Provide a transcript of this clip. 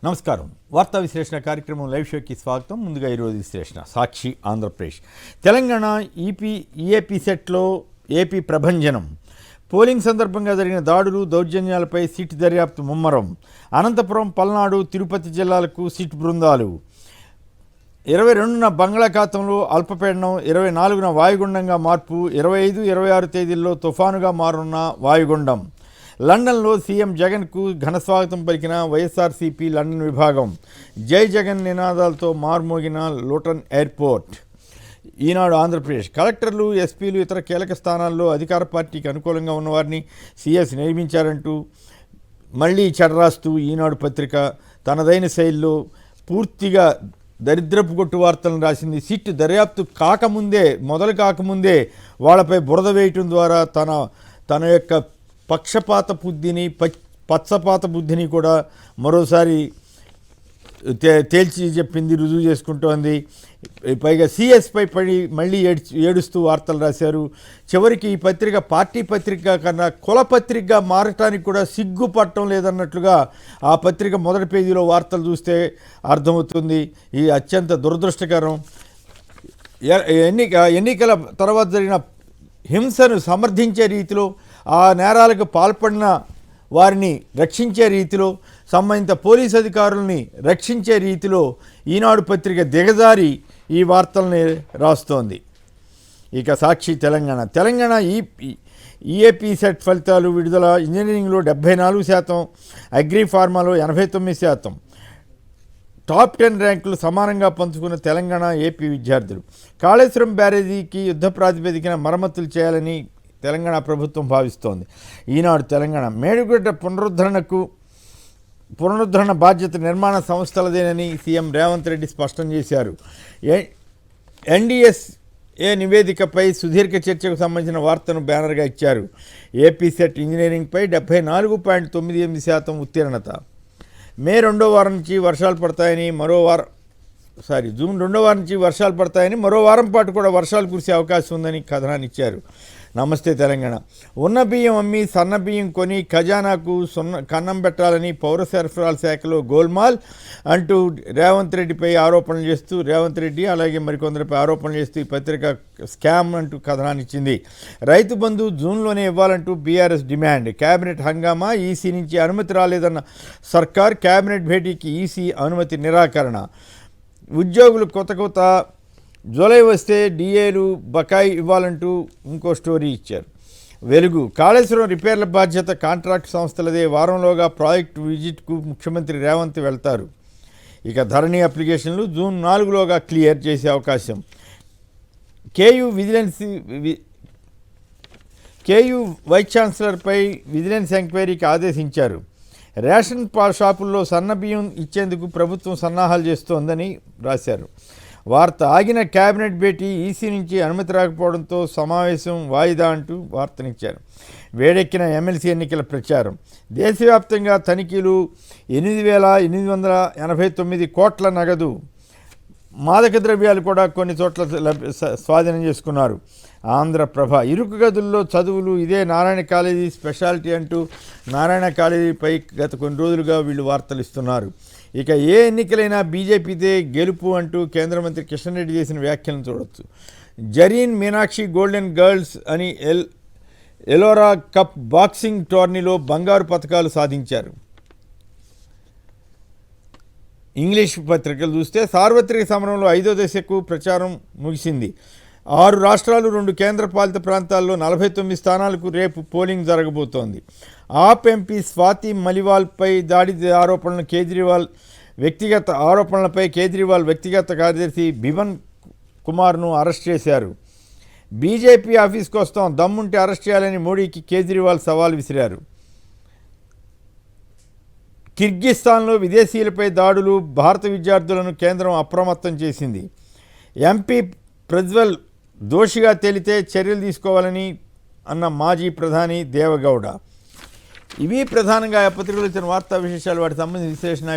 నమస్కారం. వార్తా విశ్లేషణ కార్యక్రమం లైవ్ షోకి స్వాగతం. ముందుగా ఈరోజు విశ్లేషణ. సాక్షి ఆంధ్రప్రదేశ్, తెలంగాణ ఈఏపీ సెట్లో ఏపీ ప్రభంజనం. పోలింగ్ సందర్భంగా జరిగిన దాడులు, దౌర్జన్యాలపై సిట్ దర్యాప్తు ముమ్మరం. అనంతపురం, పల్నాడు, తిరుపతి జిల్లాలకు సిట్ బృందాలు. 22న బంగాళాఖాతంలో అల్పపీడనం, 24న వాయుగుండంగా మార్పు, 25, 26 తేదీల్లో తుఫానుగా మారనున్న వాయుగుండం. లండన్లో సీఎం జగన్కు ఘనస్వాగతం పలికిన వైఎస్ఆర్సీపీ లండన్ విభాగం. జై జగన్ నినాదాలతో మార్మోగిన లూటన్ ఎయిర్పోర్ట్. ఈనాడు ఆంధ్రప్రదేశ్, కలెక్టర్లు, ఎస్పీలు, ఇతర కీలక స్థానాల్లో అధికార పార్టీకి అనుకూలంగా ఉన్నవారిని సీఎస్ నియమించారంటూ మళ్లీ చెడరాస్తూ ఈనాడు పత్రిక తనదైన శైలిలో పూర్తిగా దరిద్రపు కొట్టు వార్తలను రాసింది. సిట్ దర్యాప్తు మొదలు కాకముందే వాళ్ళపై బురద వేయటం ద్వారా తన యొక్క పక్షపాత బుద్ధిని, పచ్చపాత బుద్ధిని కూడా మరోసారి తేల్చి చెప్పింది, రుజువు చేసుకుంటోంది. పైగా సిఎస్పై పడి మళ్ళీ ఏడుస్తూ వార్తలు రాశారు. చివరికి ఈ పత్రిక పార్టీ పత్రిక కన్నా కుల పత్రికగా మారటానికి కూడా సిగ్గుపడటం లేదన్నట్లుగా ఆ పత్రిక మొదటి పేజీలో వార్తలు చూస్తే అర్థమవుతుంది. ఇది అత్యంత దురదృష్టకరం. ఎన్నికల తర్వాత జరిగిన హింసను సమర్థించే రీతిలో, ఆ నేరాలకు పాల్పడిన వారిని రక్షించే రీతిలో, సంబంధిత పోలీసు అధికారుల్ని రక్షించే రీతిలో ఈనాడు పత్రిక దిగజారి ఈ వార్తల్ని రాస్తోంది. ఇక సాక్షి తెలంగాణ ఈఏపీ సెట్ ఫలితాలు విడుదల. ఇంజనీరింగ్లో 74%, అగ్రి ఫార్మాలో 89%. టాప్ 10 ర్యాంకులు సమానంగా పంచుకున్న తెలంగాణ, ఏపీ విద్యార్థులు. కాళేశ్వరం బ్యారేజీకి యుద్ధ ప్రాతిపదికన మరమ్మతులు చేయాలని తెలంగాణ ప్రభుత్వం భావిస్తోంది. ఈనాడు తెలంగాణ, మేడిగడ్డ పునరుద్ధరణ బాధ్యత నిర్మాణ సంస్థలదేనని సీఎం రేవంత్ రెడ్డి స్పష్టం చేశారు. ఎన్డీఎస్ఏ నివేదికపై సుదీర్ఘ చర్చకు సంబంధించిన వార్తను బ్యానర్గా ఇచ్చారు. ఏపీ సెట్ ఇంజనీరింగ్పై 74.98% ఉత్తీర్ణత. జూన్ 2వ వారం నుంచి వర్షాలు పడతాయని, మరో వారం పాటు కూడా వర్షాలు కురిసే అవకాశం ఉందని కథనాన్ని ఇచ్చారు. నమస్తే తెలంగాణ, ఉన్న బియ్యం అమ్మి సన్న బియ్యం కొని ఖజానాకు కన్నం పెట్టాలని పౌర సరఫరాల శాఖలో గోల్మాల్ అంటూ రేవంత్ రెడ్డి అలాగే మరికొందరిపై ఆరోపణలు చేస్తూ ఈ పత్రిక స్కామ్ అంటూ కథనాన్ని ఇచ్చింది. Rythu Bandhu జూన్లోనే ఇవ్వాలంటూ BRS demand. Cabinet హంగామా, ఈసీ నుంచి అనుమతి రాలేదన్న సర్కార్. కేబినెట్ భేటీకి ఈసీ అనుమతి నిరాకరణ. ఉద్యోగులు కొత్త జూలై వస్తే డిఏలు బకాయి ఇవ్వాలంటూ ఇంకో స్టోరీ ఇచ్చారు. వెలుగు, కాళేశ్వరం రిపేర్ల బాధ్యత కాంట్రాక్ట్ సంస్థలదే. వారంలోగా ప్రాజెక్టు విజిట్కు ముఖ్యమంత్రి రేవంత్ వెళ్తారు. ఇక ధరణి అప్లికేషన్లు జూన్ 4లోగా క్లియర్ చేసే అవకాశం. కేయూ వైస్ ఛాన్సలర్పై విజిలెన్స్ ఎంక్వైరీకి ఆదేశించారు. రేషన్ షాపుల్లో సన్న బియ్యం ఇచ్చేందుకు ప్రభుత్వం సన్నాహాలు చేస్తోందని రాశారు. వార్త, ఆగిన కేబినెట్ భేటీ, ఈసీ నుంచి అనుమతి రాకపోవడంతో సమావేశం వాయిదా అంటూ వార్తనిచ్చారు. వేడెక్కిన ఎమ్మెల్సీ ఎన్నికల ప్రచారం. దేశవ్యాప్తంగా తనిఖీలు. 8,889 కోట్ల నగదు, మాదక ద్రవ్యాలు కూడా కొన్ని చోట్ల స్వాధీనం చేసుకున్నారు. ఆంధ్రప్రభ, ఇరుకు గదుల్లో చదువులు, ఇదే నారాయణ కాలేజీ స్పెషాలిటీ అంటూ నారాయణ కాలేజీపై గత కొన్ని రోజులుగా వీళ్ళు వార్తలు ఇస్తున్నారు. ఇక ఏ ఎన్నికలైనా బీజేపీదే గెలుపు అంటూ కేంద్ర మంత్రి కిషన్ రెడ్డి చేసిన వ్యాఖ్యలను చూడవచ్చు. జరీన్ మీనాక్షి గోల్డెన్ గర్ల్స్ అని ఎలోరా కప్ బాక్సింగ్ టోర్నీలో బంగారు పతకాలు సాధించారు. ఇంగ్లీష్ పత్రికలు చూస్తే సార్వత్రిక సమరంలో 5వ దశకు ప్రచారం ముగిసింది. 6 రాష్ట్రాలు, 2 కేంద్రపాలిత ప్రాంతాల్లో 49 స్థానాలకు రేపు పోలింగ్ జరగబోతోంది. ఆప్ ఎంపీ స్వాతి మలివాల్పై దాడి ఆరోపణలపై కేజ్రీవాల్ వ్యక్తిగత కార్యదర్శి బిమన్ కుమార్ను అరెస్ట్ చేశారు. బీజేపీ ఆఫీస్కి వస్తాం, దమ్ముంటే అరెస్ట్ చేయాలని మోడీకి కేజ్రీవాల్ సవాల్ విసిరారు. కిర్గిస్థాన్లో విదేశీయులపై దాడులు, భారత విద్యార్థులను కేంద్రం అప్రమత్తం చేసింది. ఎంపీ ప్రజ్వల్ దోషిగా తేలితే చర్యలు తీసుకోవాలని అన్న మాజీ ప్రధాని దేవగౌడ. ఇవి ప్రధానంగా పత్రికలు ఇచ్చిన వార్తా విశేషాలు, వాటికి సంబంధించిన విశ్లేషణ.